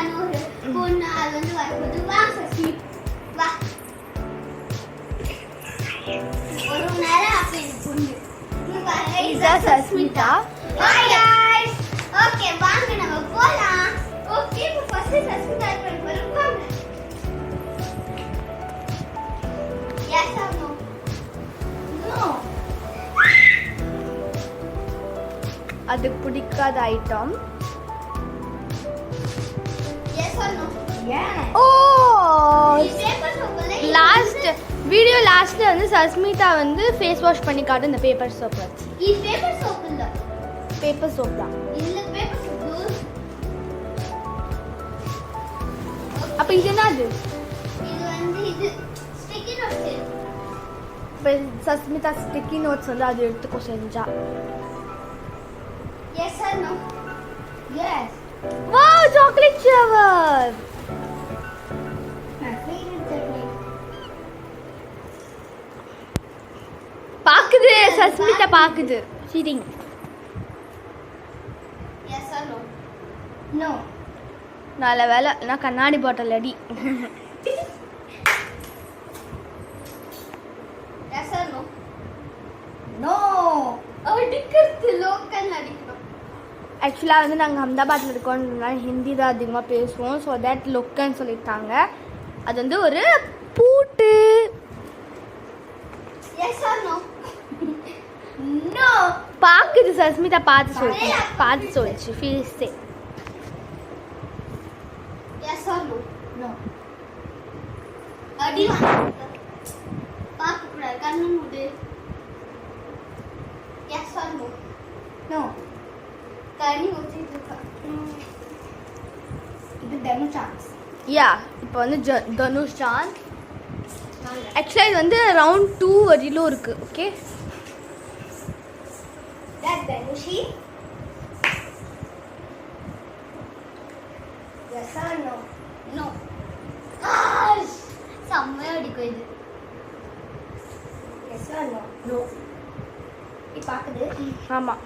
சஸ்மிதான்னு ஒரு பொண்ணு அது வந்து வரும்போது வா சசி வா ஒரு நேரம் அப்ப எனக்கு பொண்ணு இதுதான் சஸ்மிதா. Bye guys. Okay, வாங்க நம்ம போலாம். Okay, இப்போ ஃபர்ஸ்ட் சஸ்மிதா பண்ண போறோம். Yes or no? No. அது பிடிக்காத item. Yes or no? Yes. ஓ பேப்பர் சோப்புல லாஸ்ட் வீடியோ லாஸ்ட்ல வந்து சஸ்மிதா வந்து ஃபேஸ் வாஷ் பண்ணி காட்டு இந்த பேப்பர் சோப் வச்சு. இது பேப்பர் சோப்பு இல்ல. பேப்பர் சோப் தான். இல்ல பேப்பர் சோப்பு. அப்ப இது என்னது? இது வந்து இது ஸ்டிக்கி நோட்ஸ். இப்போ சஸ்மிதா ஸ்டிக்கி நோட்ஸ் வந்து அது எடுத்துக்கோ செஞ்சா. Yes or no? Yes. Wow chocolate shower. My favorite chocolate. பாக்குது சஸ்மிதா பாக்குது. Seating. Yes or no? No. நல்ல வேலை நான் கண்ணாடி பாட்டில் அடி. Yes or no? No. அடிக்கிறது லோக்கல் அடிக்கணும். ஆக்சுவலாக வந்து நாங்கள் அஹமதாபாத்தில் இருக்கோம்னால ஹிந்தி தான் அதிகமாக பேசுவோம். ஸோ தட் லொக்கன்னு சொல்லியிருக்காங்க. அது வந்து ஒரு பூட்டு. Yes or no? No. பாக்குது சஸ்மிதா பார்த்து சொல்லிச்சு ஃபீஸே. Yes or no? No. அடி பாக்க கூடாது கண்ணு மூடு. Yes or no? No. தண்ணி ஊத்திட்டு இருக்கா. இது டெமோ சான்ஸ். யா இப்போ வந்து தனுஷ் சான்ஸ். ஆக்சுவலாக இது வந்து ரவுண்ட் 2 வரையிலும் இருக்கு. Okay That Danushi. Yes or no? No. Gosh. செம்மையா அடிக்கும் இது. Yes or no? No. இது பாக்குது. ஆமாம்.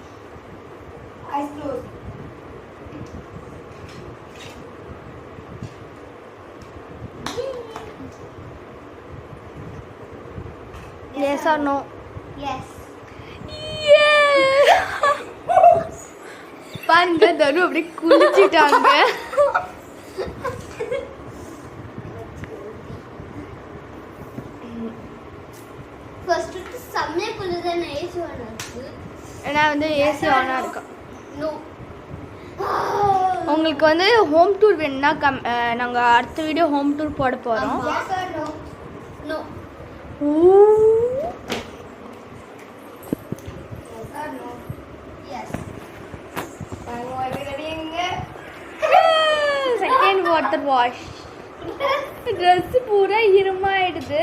Eyes closed. Yes or no? Yes. பாருங்க தனு அப்படியே குளிச்சிட்டாங்க. ஃபர்ஸ்ட் செம்மையா குளிர்தானே ஏசி ஆன் ஆச்சு. ஏன்னா வந்து ஏசி ஆனாக இருக்கும். No. உங்களுக்கு வந்து ஹோம் டூர் வேணும்னா நாங்கள் அடுத்த வீடியோ ஹோம் டூர் போட போகிறோம். Yes or no? No. Yes or no? Yes. Second water wash. Dress பூரா ஈரமாயிடுது.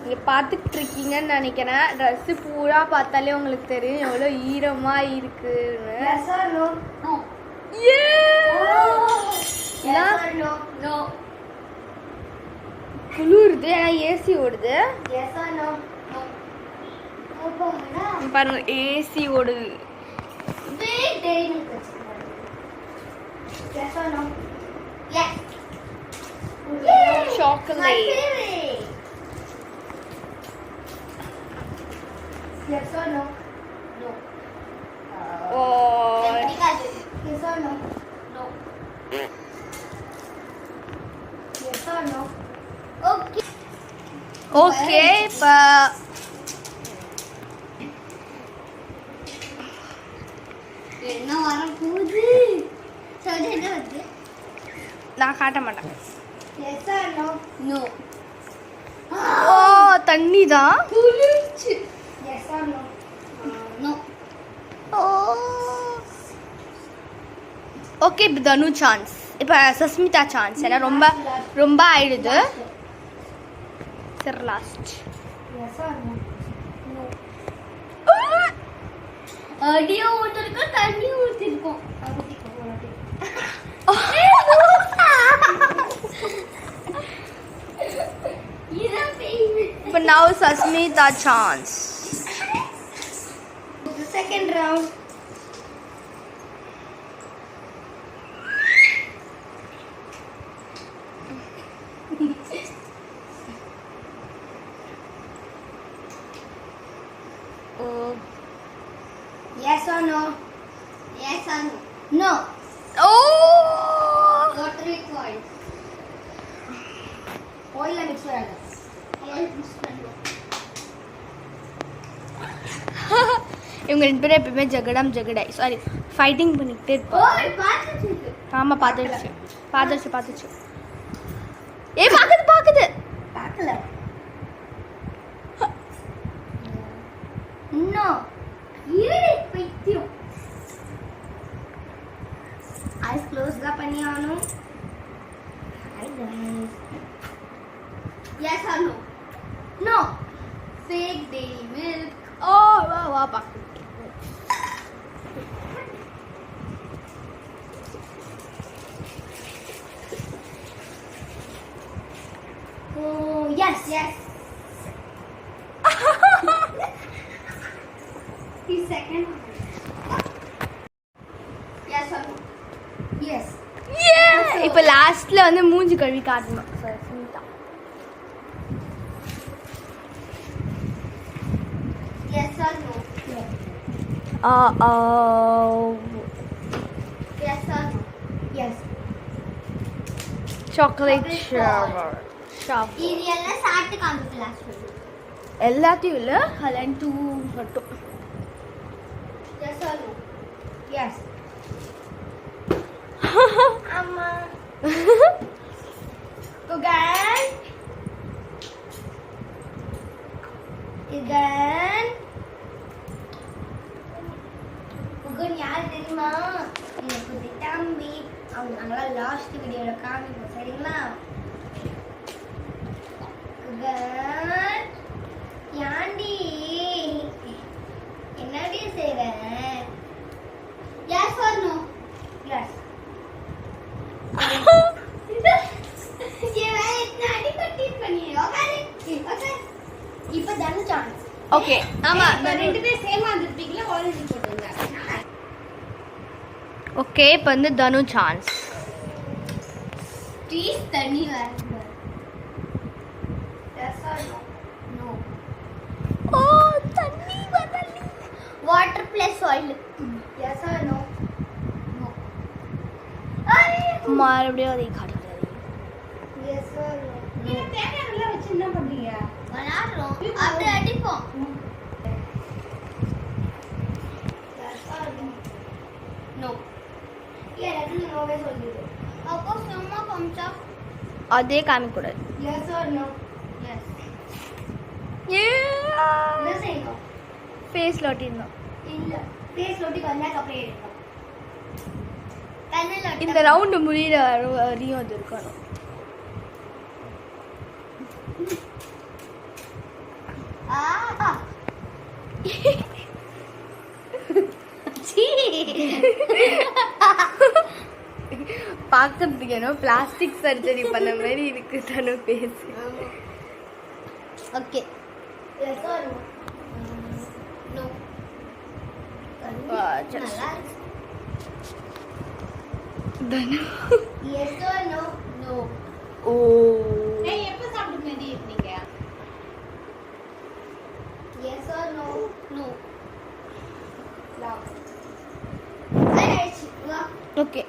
நீங்க பார்த்துட்டு இருக்கீங்கன்னு நினைக்கிறேன். ட்ரெஸ் பூரா பார்த்தாலே உங்களுக்கு தெரியும் எவ்வளோ ஈரமா இருக்குன்னு. Yes or no? No. Yeah. Yes or no? No. குளிருது ஏன்னா ஏசி ஓடுது. Yes or no? No. போடா. பாருங்க ஏசி ஓடுது. Big day milk. Yes or no? Yes. Chocolate. My favorite. Yes or no? No. Oh. Yes or no? No. Yes or no? Okay. Okay இப்போ என்ன வர போகுது? சொல்லு என்ன வருது? நான் காட்ட மாட்டேன். Yes or no? No. ஓ தண்ணி தான். குளிர்ச்சி. Yes or no? No. Okay இப்போ தனு சான்ஸ். இப்போ சஸ்மிதா சான்ஸ். ஏன்னா ரொம்ப ரொம்ப ஆயிடுது. சரி last. Yes or no? No. அடியோ ஊத்திருக்கோம் தண்ணி ஊத்திருக்கோம். இப்போ now Sasmita chance. The second round. Yes or no? Yes or no? No. Oh! Got 3 points. Oil mix பண்ணு. Oil mix பண்ணு. இவங்க ரெண்டு பேரும் எப்பவுமே ஜெகடாய் சாரி ஃபைட்டிங் பண்ணிக்கிட்டே இருப்பாங்க. ஓய் பாத்துச்சு. ஆமா பாத்துச்சு. ஏய் பாக்குது. பார்க்கல. இன்னும் ஈரடி பைத்தியம். ஐஸ் க்ளோஸ் தான் பண்ணி ஆகணும். Hi guys. Yes or no? No. Fake dairy milk. ஓ வா பாக்கு. Oh yes. The second one. Yes or no? Yes. இப்போ லாஸ்ட்ல வந்து மூஞ்சி கழுவி காட்டணும். சரி Sunita. Yes or no? Yes or no? Yes. Chocolate Chocolate shower. இது எல்லாம் சாப்பிட்டு காமிச்சு லாஸ்ட் வீடியோ. எல்லாத்தையும் இல்ல ஹலன் 2 மட்டும். Yes or no? Yes. அம்மா. Kugan. குகன் யார் தெரியுமா? எனக்கு தம்பி. அவங்க நாங்களாம் லாஸ்ட் வீடியோல காமிப்போம் சரிங்களா? குகன் யாண்டி என்னடி செய்ற? Yes or no? Yes. ये मैं इतना अड़ी बनी है ओके இப்போ தனு சான்ஸ் ஓகே ஆமா ரெண்டு பேரும் சேமா வந்திருப்பீங்களா ஆரஞ்சு போட்டுங்க ஓகே இப்போ வந்து தனு சான்ஸ் ப்ளீஸ் தண்ணி வருது Yes or no? No. ஓ தண்ணி வரல Water plus oil. Yes or no? No. மறுபடியும் அதை காட்டுறது Yes or no? நீங்க தேங்காய் நல்லா வச்சு என்ன பண்றீங்க? விளையாடுறோம். அப்படியே அடிப்போம். Yes or no? No. எல்லாரும் நோவே சொல்லுது. அப்போ சும்மா கொஞ்சம் அதே காமிக்கூடாது. Yes or no? Yes. என்ன செய்யணும்? ஃபேஸ்ல ஒட்டிடணும். இல்ல. ஃபேஸ் ஒட்டி வந்தாக்க அப்படியே எடுக்கணும். கண்ணுல ஒட்ட இந்த ரவுண்டு முடியிற வரையும் அது இருக்கணும். ஆஹா. பார்க்கறதுக்கு ஏன்னா பிளாஸ்டிக் சர்ஜரி பண்ண மாதிரி இருக்கு தனு பேசு. Okay. Yes or no? No. Wow, just- நல்லா இருக்கு. தனு Yes or no? No. ஓ ஏய் எப்ப சாப்பிட்டு மேடி இருக்கீங்க? Yes or no? No. Love. ஐ வா. ஓகே